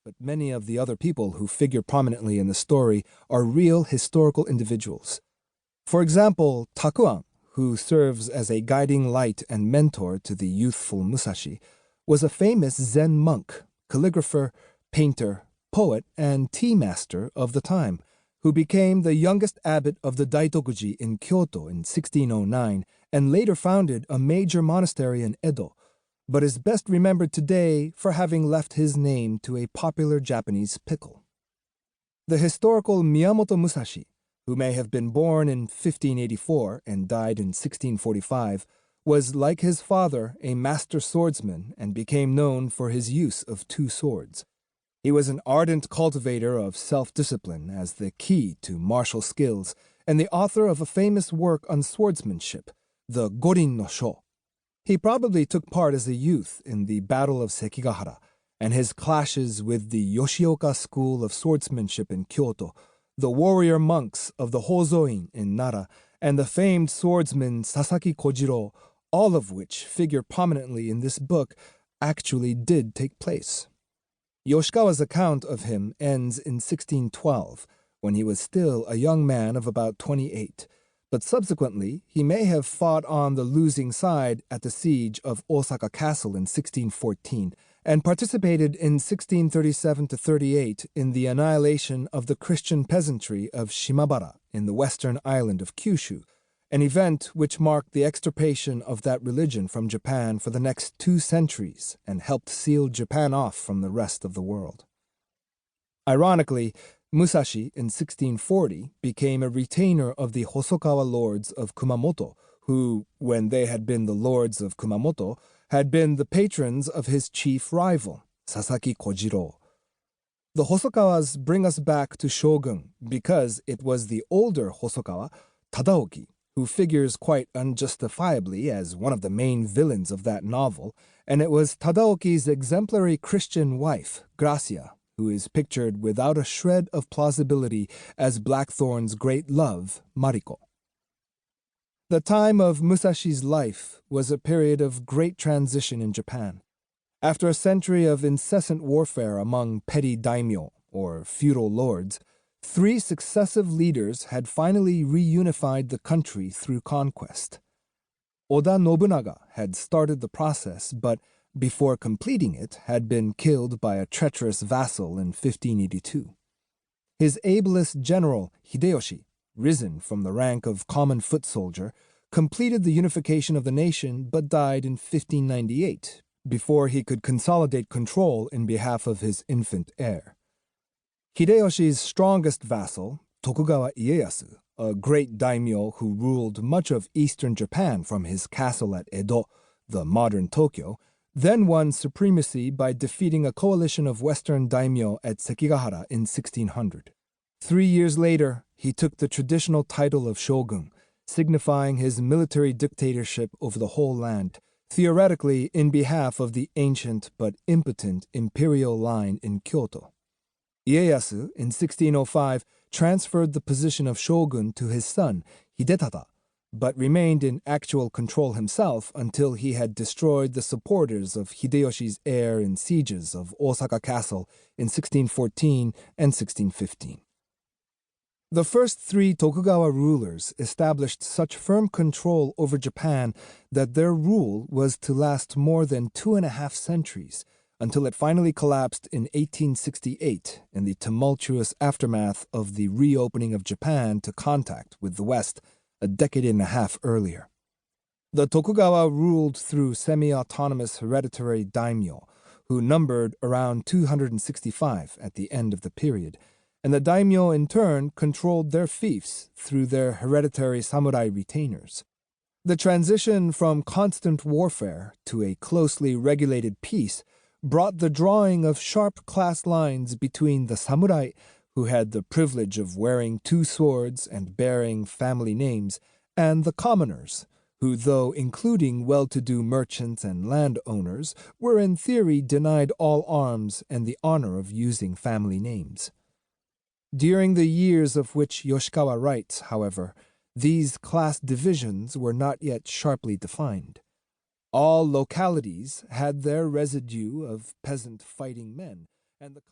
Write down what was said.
but many of the other people who figure prominently in the story are real historical individuals. For example, Takuan, who serves as a guiding light and mentor to the youthful Musashi, was a famous Zen monk, calligrapher, painter, poet, and tea master of the time, who became the youngest abbot of the Daitokuji in Kyoto in 1609 and later founded a major monastery in Edo, but is best remembered today for having left his name to a popular Japanese pickle. The historical Miyamoto Musashi, who may have been born in 1584 and died in 1645, was, like his father, a master swordsman and became known for his use of two swords. He was an ardent cultivator of self-discipline as the key to martial skills and the author of a famous work on swordsmanship, the Gorin no Sho. He probably took part as a youth in the Battle of Sekigahara, and his clashes with the Yoshioka school of swordsmanship in Kyoto, the warrior monks of the Hozoin in Nara, and the famed swordsman Sasaki Kojiro, all of which figure prominently in this book, actually did take place. Yoshikawa's account of him ends in 1612, when he was still a young man of about 28, but subsequently he may have fought on the losing side at the siege of Osaka Castle in 1614, and participated in 1637-38 in the annihilation of the Christian peasantry of Shimabara in the western island of Kyushu, an event which marked the extirpation of that religion from Japan for the next 2 centuries and helped seal Japan off from the rest of the world. Ironically, Musashi in 1640 became a retainer of the Hosokawa lords of Kumamoto, who, when they had been the lords of Kumamoto, had been the patrons of his chief rival, Sasaki Kojiro. The Hosokawas bring us back to Shogun because it was the older Hosokawa, Tadaoki, who figures quite unjustifiably as one of the main villains of that novel, and it was Tadaoki's exemplary Christian wife, Gracia, who is pictured without a shred of plausibility as Blackthorn's great love, Mariko. The time of Musashi's life was a period of great transition in Japan. After a century of incessant warfare among petty daimyo, or feudal lords, 3 successive leaders had finally reunified the country through conquest. Oda Nobunaga had started the process, but before completing it had been killed by a treacherous vassal in 1582. His ablest general, Hideyoshi, risen from the rank of common foot soldier, completed the unification of the nation but died in 1598, before he could consolidate control in behalf of his infant heir. Hideyoshi's strongest vassal, Tokugawa Ieyasu, a great daimyo who ruled much of eastern Japan from his castle at Edo, the modern Tokyo, then won supremacy by defeating a coalition of western daimyo at Sekigahara in 1600. 3 years later, he took the traditional title of shogun, signifying his military dictatorship over the whole land, theoretically in behalf of the ancient but impotent imperial line in Kyoto. Ieyasu, in 1605, transferred the position of shogun to his son, Hidetada, but remained in actual control himself until he had destroyed the supporters of Hideyoshi's heir in sieges of Osaka Castle in 1614 and 1615. The first 3 Tokugawa rulers established such firm control over Japan that their rule was to last more than 2.5 centuries, until it finally collapsed in 1868 in the tumultuous aftermath of the reopening of Japan to contact with the West a decade and a half earlier. The Tokugawa ruled through semi-autonomous hereditary daimyo, who numbered around 265 at the end of the period, and the daimyo in turn controlled their fiefs through their hereditary samurai retainers. The transition from constant warfare to a closely regulated peace brought the drawing of sharp class lines between the samurai, who had the privilege of wearing 2 swords and bearing family names, and the commoners, who, though including well-to-do merchants and landowners, were in theory denied all arms and the honor of using family names. During the years of which Yoshikawa writes, however, these class divisions were not yet sharply defined. All localities had their residue of peasant fighting men, and the